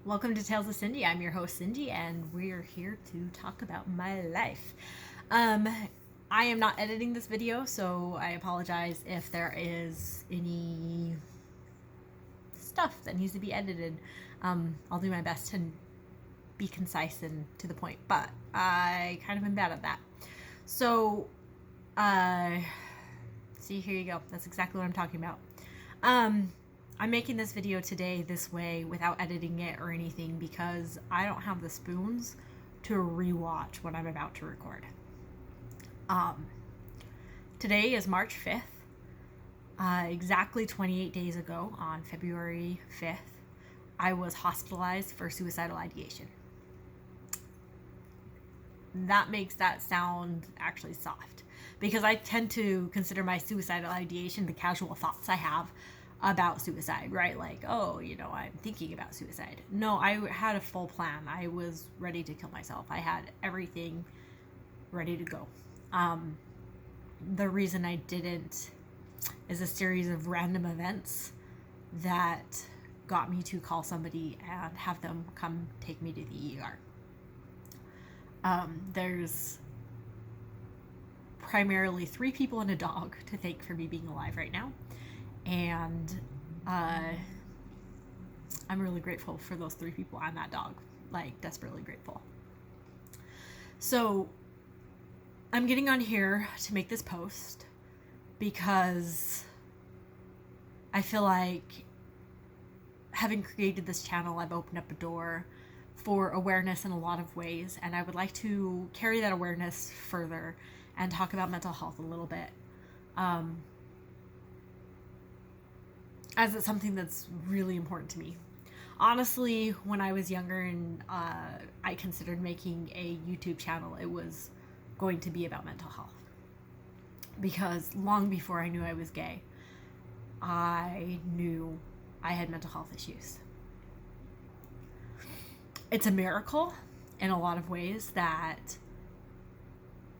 Welcome to Tales of Cindy. I'm your host, Cindy, and we're here to talk about my life. Um, I am not editing this video, so I apologize if there is any stuff that needs to be edited. I'll do my best to be concise and to the point, but I kind of am bad at that. So, see, here you go. That's exactly what I'm talking about. I'm making this video today this way without editing it or anything because I don't have the spoons to rewatch what I'm about to record. Today is March 5th. Exactly 28 days ago, on February 5th, I was hospitalized for suicidal ideation. That makes that sound actually soft because I tend to consider my suicidal ideation the casual thoughts I have about suicide, right? Like, oh, I'm thinking about suicide. No, I had a full plan. I was ready to kill myself. I had everything ready to go. The reason I didn't is a series of random events that got me to call somebody and have them come take me to the ER. There's primarily 3 people and a dog to thank for me being alive right now. And I'm really grateful for those 3 people and that dog. Like, desperately grateful. So I'm getting on here to make this post because I feel like having created this channel, I've opened up a door for awareness in a lot of ways, and I would like to carry that awareness further and talk about mental health a little bit. As it's something that's really important to me. Honestly, when I was younger and I considered making a YouTube channel, it was going to be about mental health. Because long before I knew I was gay, I knew I had mental health issues. It's a miracle in a lot of ways that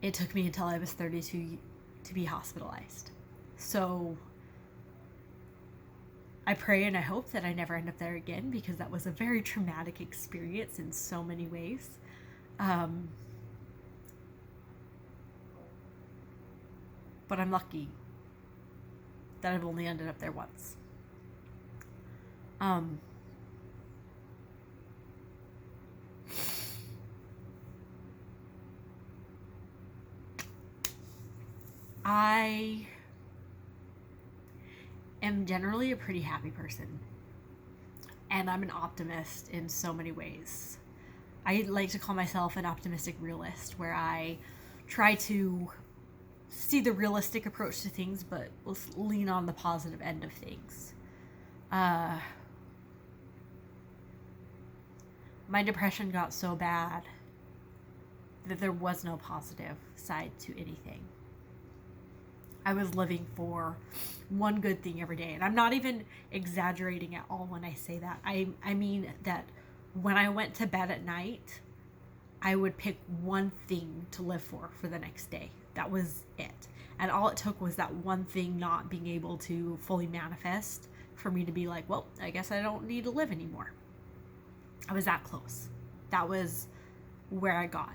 it took me until I was 32 to be hospitalized. So I pray and I hope that I never end up there again because that was a very traumatic experience in so many ways. But I'm lucky that I've only ended up there once. I am generally a pretty happy person, and I'm an optimist in so many ways. I like to call myself an optimistic realist, where I try to see the realistic approach to things, but lean on the positive end of things. My depression got so bad that there was no positive side to anything. I was living for one good thing every day. And I'm not even exaggerating at all when I say that. I mean that when I went to bed at night, I would pick one thing to live for the next day. That was it. And all it took was that one thing not being able to fully manifest for me to be like, well, I guess I don't need to live anymore. I was that close. That was where I got.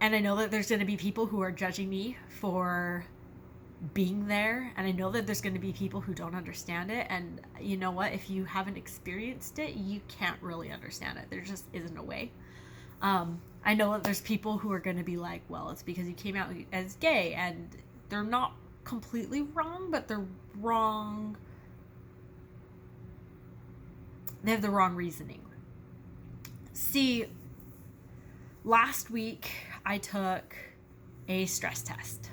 And I know that there's going to be people who are judging me for being there. And I know that there's going to be people who don't understand it. And you know what? If you haven't experienced it, you can't really understand it. There just isn't a way. I know that there's people who are going to be like, well, it's because you came out as gay. And they're not completely wrong, but they're wrong. They have the wrong reasoning. See, last week, I took a stress test.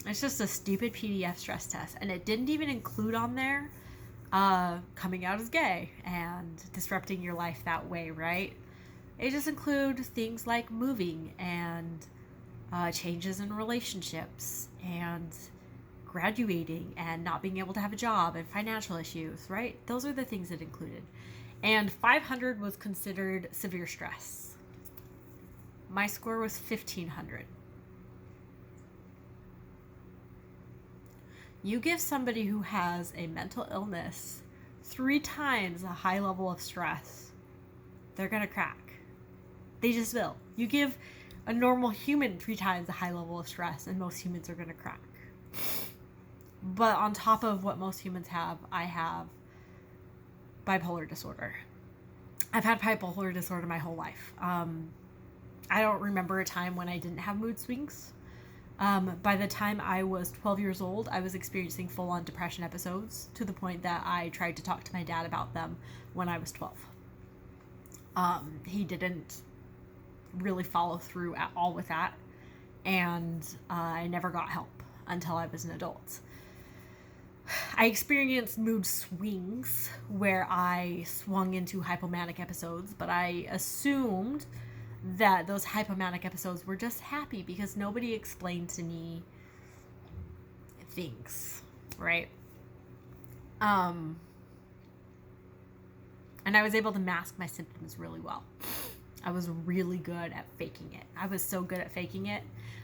It's just a stupid PDF stress test, and it didn't even include on there coming out as gay and disrupting your life that way, right? It just includes things like moving and changes in relationships and graduating and not being able to have a job and financial issues, right? Those are the things it included. And 500 was considered severe stress. My score was 1,500. You give somebody who has a mental illness 3 times a high level of stress, they're going to crack. They just will. You give a normal human 3 times a high level of stress, and most humans are going to crack. But on top of what most humans have, I have bipolar disorder. I've had bipolar disorder my whole life. I don't remember a time when I didn't have mood swings. By the time I was 12 years old, I was experiencing full-on depression episodes to the point that I tried to talk to my dad about them when I was 12. He didn't really follow through at all with that, and I never got help until I was an adult. I experienced mood swings where I swung into hypomanic episodes, but I assumed that those hypomanic episodes were just happy because nobody explained to me things, right? And I was able to mask my symptoms really well. I was really good at faking it. I was so good at faking it.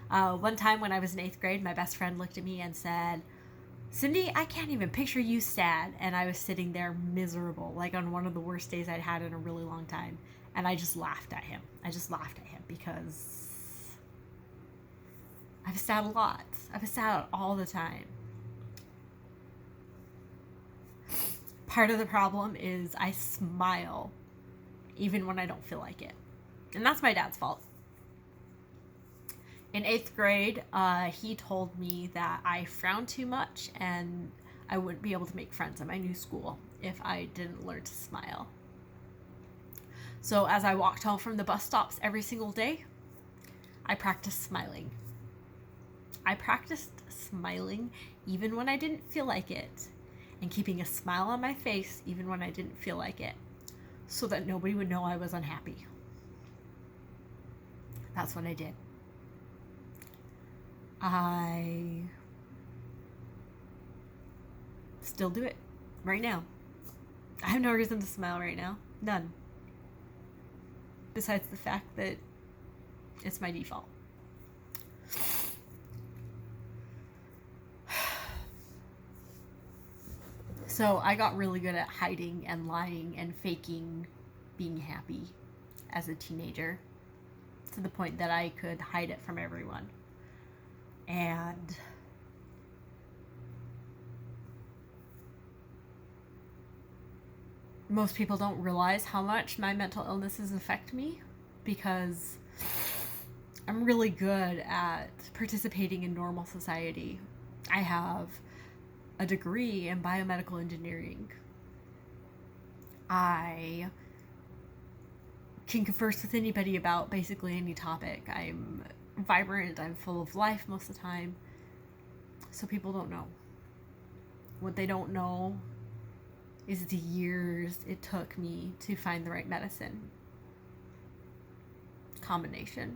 One time when I was in 8th grade, my best friend looked at me and said, "Cindy, I can't even picture you sad." And I was sitting there miserable, like on one of the worst days I'd had in a really long time. And I just laughed at him. Because I was sad a lot. I was sad all the time. Part of the problem is I smile even when I don't feel like it. And that's my dad's fault. In 8th grade, he told me that I frowned too much and I wouldn't be able to make friends at my new school if I didn't learn to smile. So as I walked home from the bus stops every single day, I practiced smiling. I practiced smiling even when I didn't feel like it, and keeping a smile on my face even when I didn't feel like it, so that nobody would know I was unhappy. That's what I did. I still do it right now. I have no reason to smile right now. None. Besides the fact that it's my default. So I got really good at hiding and lying and faking being happy as a teenager, to the point that I could hide it from everyone. And most people don't realize how much my mental illnesses affect me, because I'm really good at participating in normal society. I have a degree in biomedical engineering. I can converse with anybody about basically any topic. I'm vibrant, I'm full of life most of the time. So people don't know. What they don't know is the years it took me to find the right medicine combination.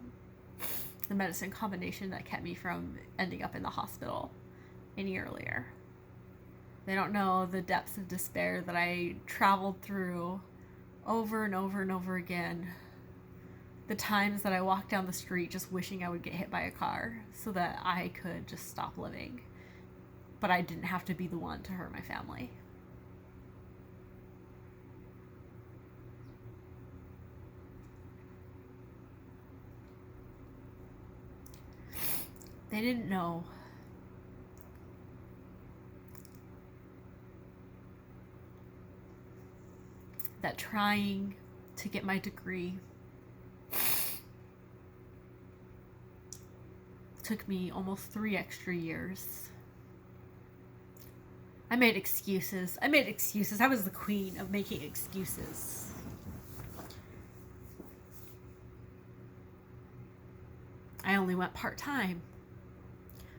The medicine combination that kept me from ending up in the hospital any earlier. They don't know the depths of despair that I traveled through over and over and over again. The times that I walked down the street just wishing I would get hit by a car so that I could just stop living. But I didn't have to be the one to hurt my family. They didn't know that trying to get my degree took me almost 3 extra years. I made excuses. I was the queen of making excuses. I only went part-time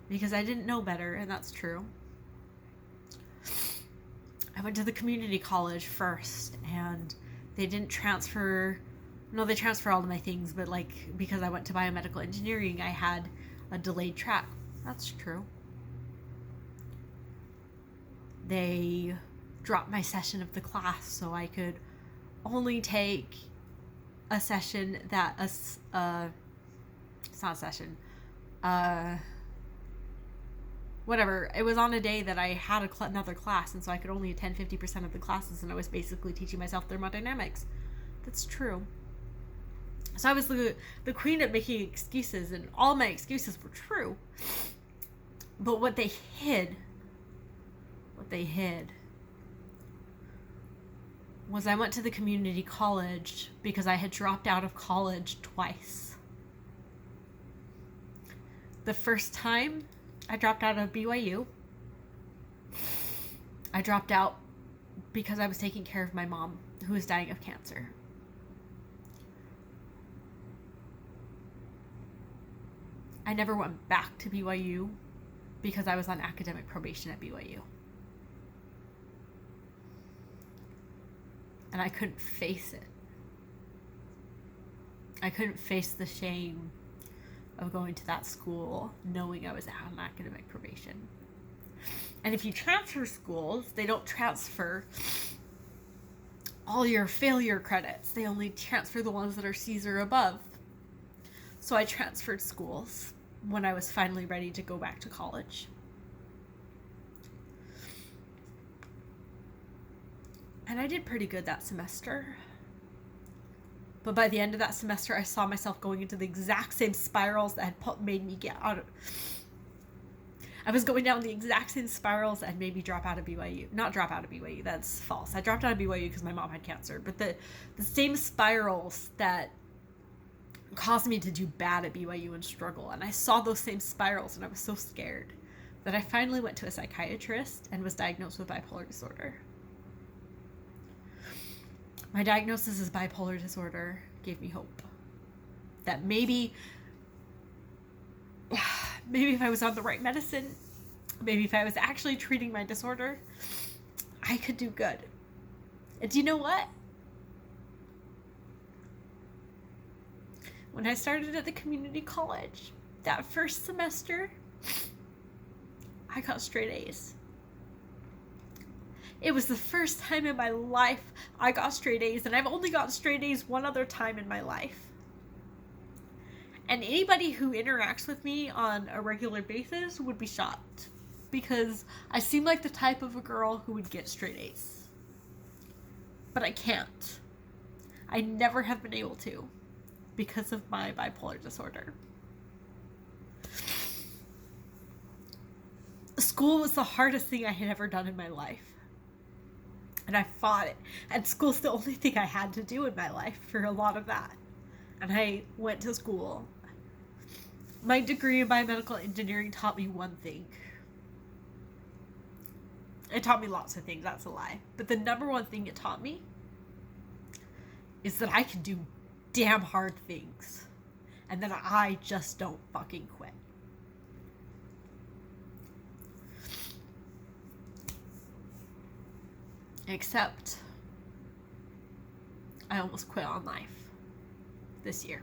because I didn't know better, and that's true. I went to the community college first, and they didn't transfer. No, they transferred all of my things, but because I went to biomedical engineering, I had a delayed track. That's true. They dropped my session of the class so I could only take a session that it's not a session. whatever. It was on a day that I had another class, and so I could only attend 50% of the classes, and I was basically teaching myself thermodynamics. That's true. So I was the queen at making excuses, and all my excuses were true. But what they hid was I went to the community college because I had dropped out of college twice. The first time I dropped out of BYU, I dropped out because I was taking care of my mom, who was dying of cancer. I never went back to BYU because I was on academic probation at BYU. And I couldn't face it. I couldn't face the shame of going to that school knowing I was on academic probation. And if you transfer schools, they don't transfer all your failure credits. They only transfer the ones that are C's or above. So I transferred schools when I was finally ready to go back to college. And I did pretty good that semester. But by the end of that semester, I saw myself going into the exact same spirals that had made me get out of... I was going down the exact same spirals that had made me drop out of BYU. Not drop out of BYU, that's false. I dropped out of BYU because my mom had cancer. But the same spirals that caused me to do bad at BYU and struggle. And I saw those same spirals, and I was so scared that I finally went to a psychiatrist and was diagnosed with bipolar disorder. My diagnosis as bipolar disorder gave me hope that maybe if I was on the right medicine, maybe if I was actually treating my disorder, I could do good. And do you know what? When I started at the community college, that first semester, I got straight A's. It was the first time in my life I got straight A's, and I've only gotten straight A's one other time in my life. And anybody who interacts with me on a regular basis would be shocked, because I seem like the type of a girl who would get straight A's. But I can't. I never have been able to because of my bipolar disorder. School was the hardest thing I had ever done in my life. And I fought it. And school's the only thing I had to do in my life for a lot of that. And I went to school. My degree in biomedical engineering taught me one thing. It taught me lots of things, that's a lie. But the number one thing it taught me is that I can do damn hard things. And that I just don't fucking quit. Except I almost quit on life this year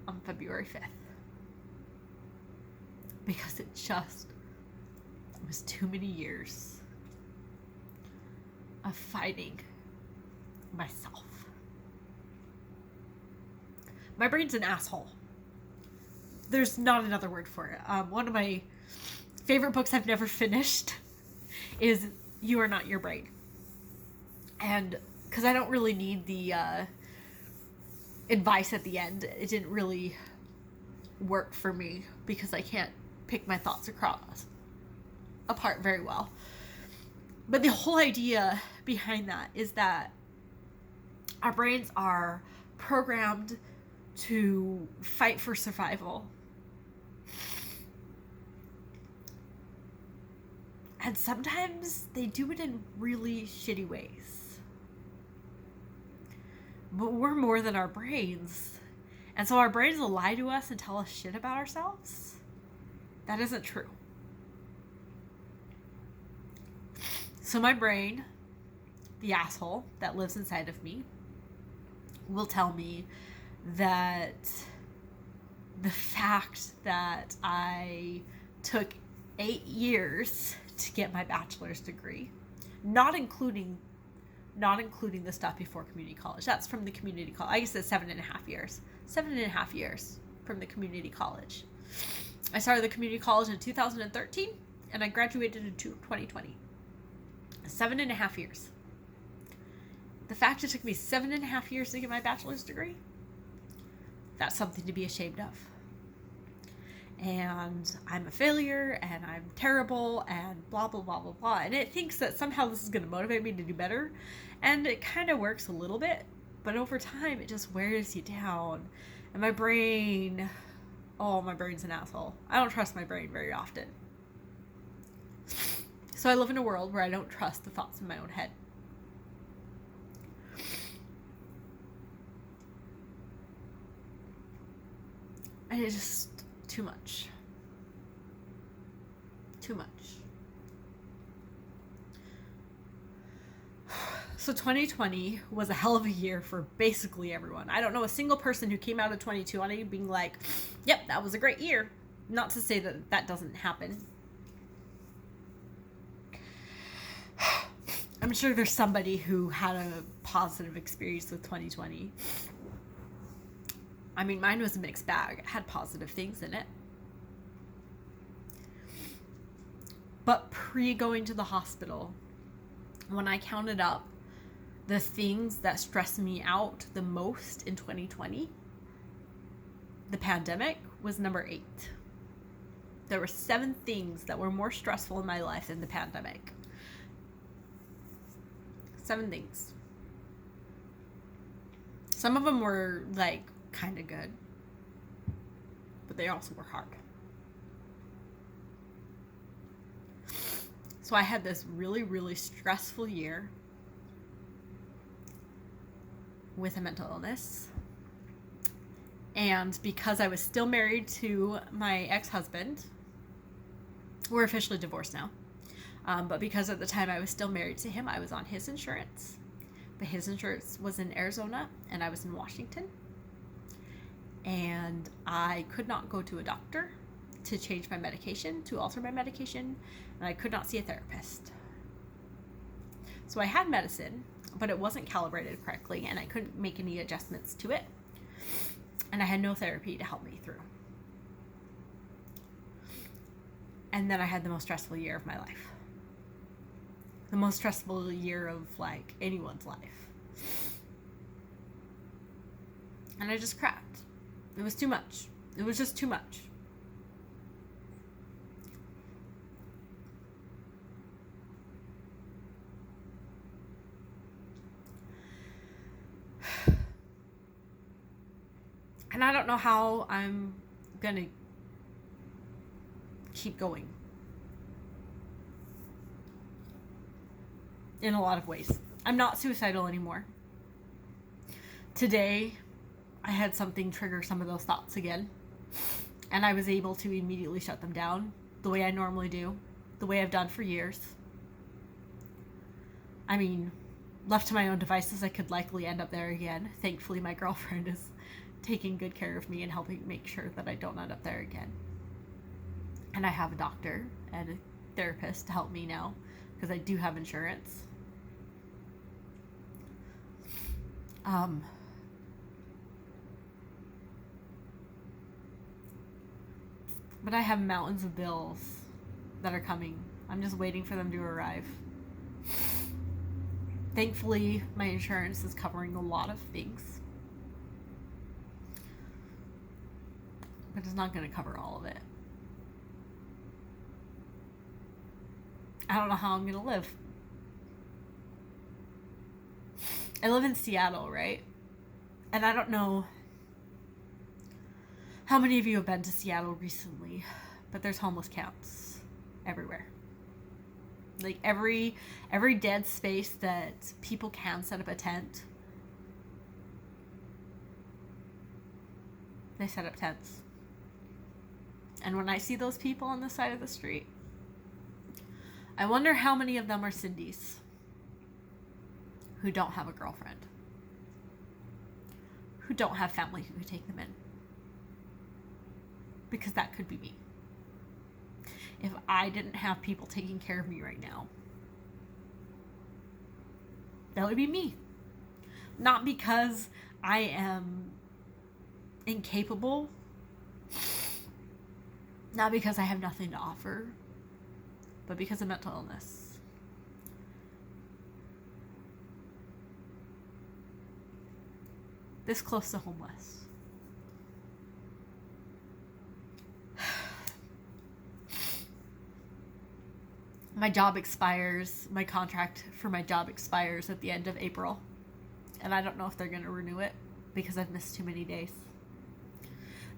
on February 5th because it was too many years of fighting myself. My brain's an asshole. There's not another word for it. One of my favorite books I've never finished is You Are Not Your Brain. And because I don't really need the advice at the end, it didn't really work for me because I can't pick my thoughts apart very well. But the whole idea behind that is that our brains are programmed to fight for survival. And sometimes they do it in really shitty ways. But we're more than our brains. And so our brains will lie to us and tell us shit about ourselves. That isn't true. So my brain, the asshole that lives inside of me, will tell me that the fact that I took 8 years to get my bachelor's degree, not including the stuff before community college. That's from the community college. I guess it's 7.5 years. 7.5 years from the community college. I started the community college in 2013, and I graduated in 2020. 7.5 years. The fact it took me 7.5 years to get my bachelor's degree, that's something to be ashamed of. And I'm a failure, and I'm terrible, and blah, blah, blah, blah, blah. And it thinks that somehow this is going to motivate me to do better. And it kind of works a little bit, but over time, it just wears you down. And my brain's an asshole. I don't trust my brain very often. So I live in a world where I don't trust the thoughts in my own head. And it's just too much. Too much. So 2020 was a hell of a year for basically everyone. I don't know a single person who came out of 2020 being like, yep, that was a great year. Not to say that that doesn't happen. I'm sure there's somebody who had a positive experience with 2020. I mean, mine was a mixed bag. It had positive things in it. But pre-going to the hospital, when I counted up the things that stressed me out the most in 2020, the pandemic was number 8. There were 7 things that were more stressful in my life than the pandemic. 7 things. Some of them were like kind of good, but they also were hard. So I had this really, really stressful year with a mental illness. And because I was still married to my ex-husband, we're officially divorced now. But because at the time I was still married to him, I was on his insurance. But his insurance was in Arizona and I was in Washington. And I could not go to a doctor to change my medication, to alter my medication, and I could not see a therapist. So I had medicine, but it wasn't calibrated correctly, and I couldn't make any adjustments to it. And I had no therapy to help me through. And then I had the most stressful year of my life. The most stressful year of, like, anyone's life. And I just cracked. It was too much. It was just too much. And I don't know how I'm gonna keep going. In a lot of ways. I'm not suicidal anymore. Today, I had something trigger some of those thoughts again. And I was able to immediately shut them down the way I normally do. The way I've done for years. I mean, left to my own devices, I could likely end up there again. Thankfully, my girlfriend is taking good care of me and helping make sure that I don't end up there again. And I have a doctor and a therapist to help me now because I do have insurance. But I have mountains of bills that are coming. I'm just waiting for them to arrive. Thankfully, my insurance is covering a lot of things. But it's not going to cover all of it. I don't know how I'm going to live. I live in Seattle, right? And I don't know how many of you have been to Seattle recently, but there's homeless camps everywhere. Like every dead space that people can set up a tent, they set up tents. And when I see those people on the side of the street, I wonder how many of them are Cindy's who don't have a girlfriend, who don't have family who could take them in. Because that could be me. If I didn't have people taking care of me right now, that would be me. Not because I am incapable Not because I have nothing to offer, but because of mental illness. This close to homeless. My job expires, my contract for my job expires at the end of April. And I don't know if they're going to renew it because I've missed too many days.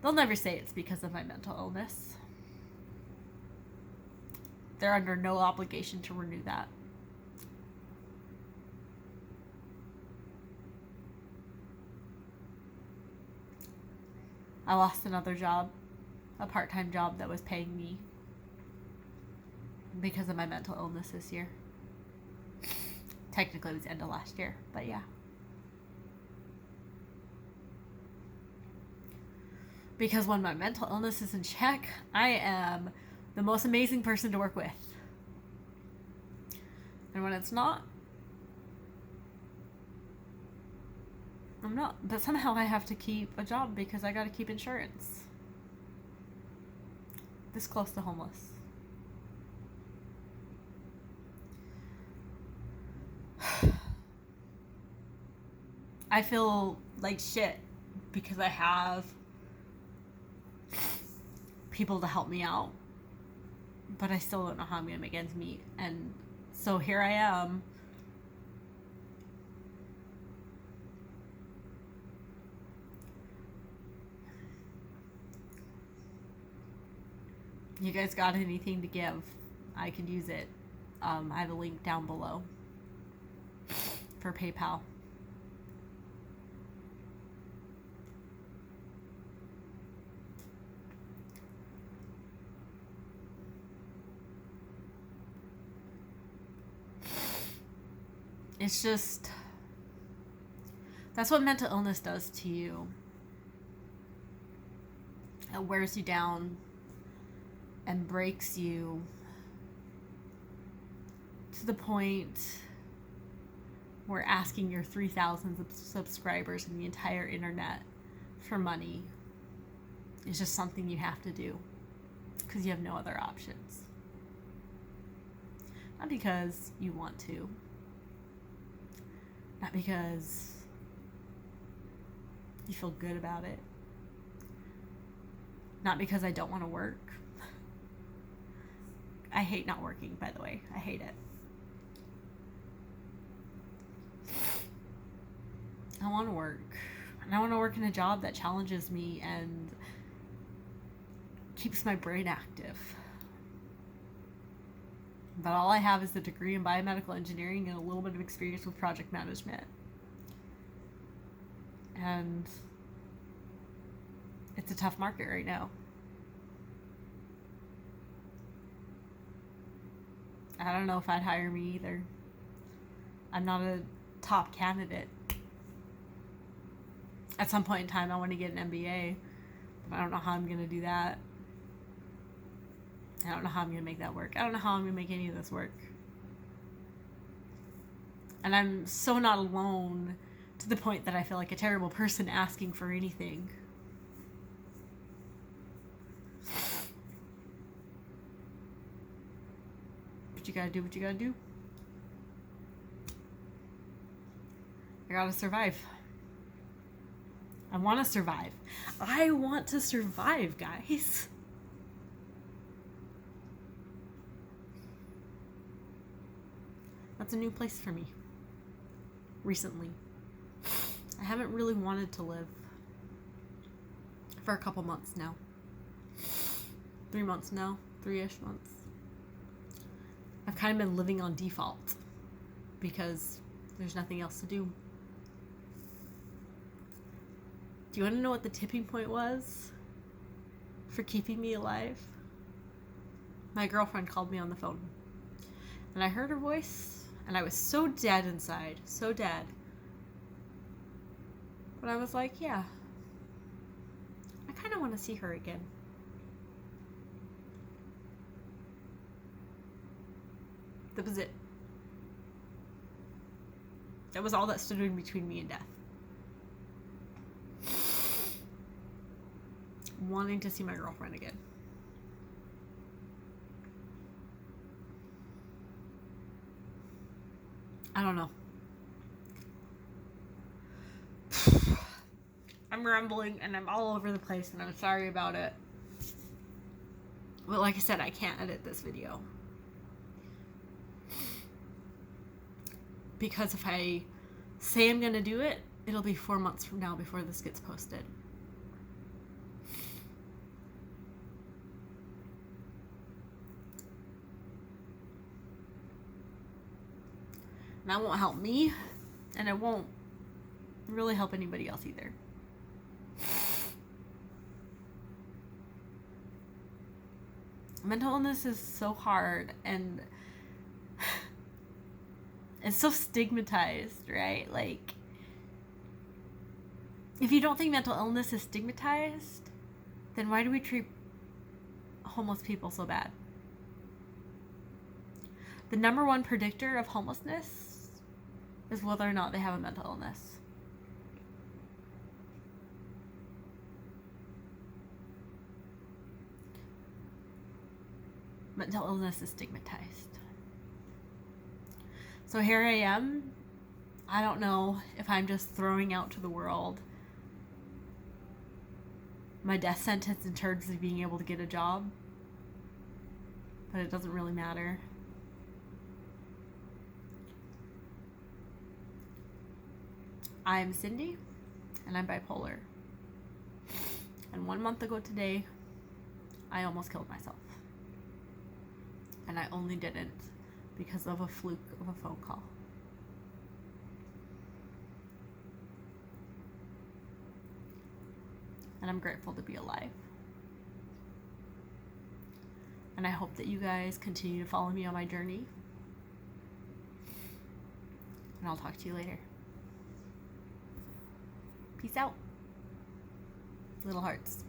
They'll never say it's because of my mental illness. They're under no obligation to renew that. I lost another job, a part-time job that was paying me because of my mental illness this year. Technically it was the end of last year, but yeah. Because when my mental illness is in check, I am the most amazing person to work with. And when it's not, I'm not. But somehow I have to keep a job because I gotta keep insurance. This close to homeless. I feel like shit because I have people to help me out, but I still don't know how I'm gonna make ends meet. And so here I am. You guys got anything to give? I could use it. I have a link down below for PayPal. It's just, that's what mental illness does to you. It wears you down and breaks you to the point where asking your 3,000 subscribers in the entire internet for money is just something you have to do because you have no other options. Not because you want to. Not because you feel good about it. Not because I don't want to work. I hate not working, by the way. I hate it. I want to work. And I want to work in a job that challenges me and keeps my brain active. But all I have is a degree in biomedical engineering and a little bit of experience with project management. And it's a tough market right now. I don't know if I'd hire me either. I'm not a top candidate. At some point in time, I want to get an MBA, but I don't know how I'm going to do that. I don't know how I'm going to make that work. I don't know how I'm going to make any of this work. And I'm so not alone to the point that I feel like a terrible person asking for anything. But you gotta do what you gotta do. I gotta survive. I want to survive. I want to survive, guys. That's a new place for me. Recently. I haven't really wanted to live for a couple months now. 3 months now. 3-ish months. I've kind of been living on default because there's nothing else to do. Do you want to know what the tipping point was for keeping me alive? My girlfriend called me on the phone. And I heard her voice, and I was so dead inside. So dead. But I was like, yeah. I kind of want to see her again. That was it. That was all that stood in between me and death. Wanting to see my girlfriend again. I don't know. I'm rambling and I'm all over the place and I'm sorry about it. But like I said, I can't edit this video. Because if I say I'm going to do it, it'll be 4 months from now before this gets posted. And that won't help me, and it won't really help anybody else either. Mental illness is so hard, and it's so stigmatized, right? Like, if you don't think mental illness is stigmatized, then why do we treat homeless people so bad? The number one predictor of homelessness is whether or not they have a mental illness. Mental illness is stigmatized. So here I am. I don't know if I'm just throwing out to the world my death sentence in terms of being able to get a job, but it doesn't really matter. I'm Cindy, and I'm bipolar. And 1 month ago today, I almost killed myself. And I only didn't because of a fluke of a phone call. And I'm grateful to be alive. And I hope that you guys continue to follow me on my journey. And I'll talk to you later. Peace out. Little hearts.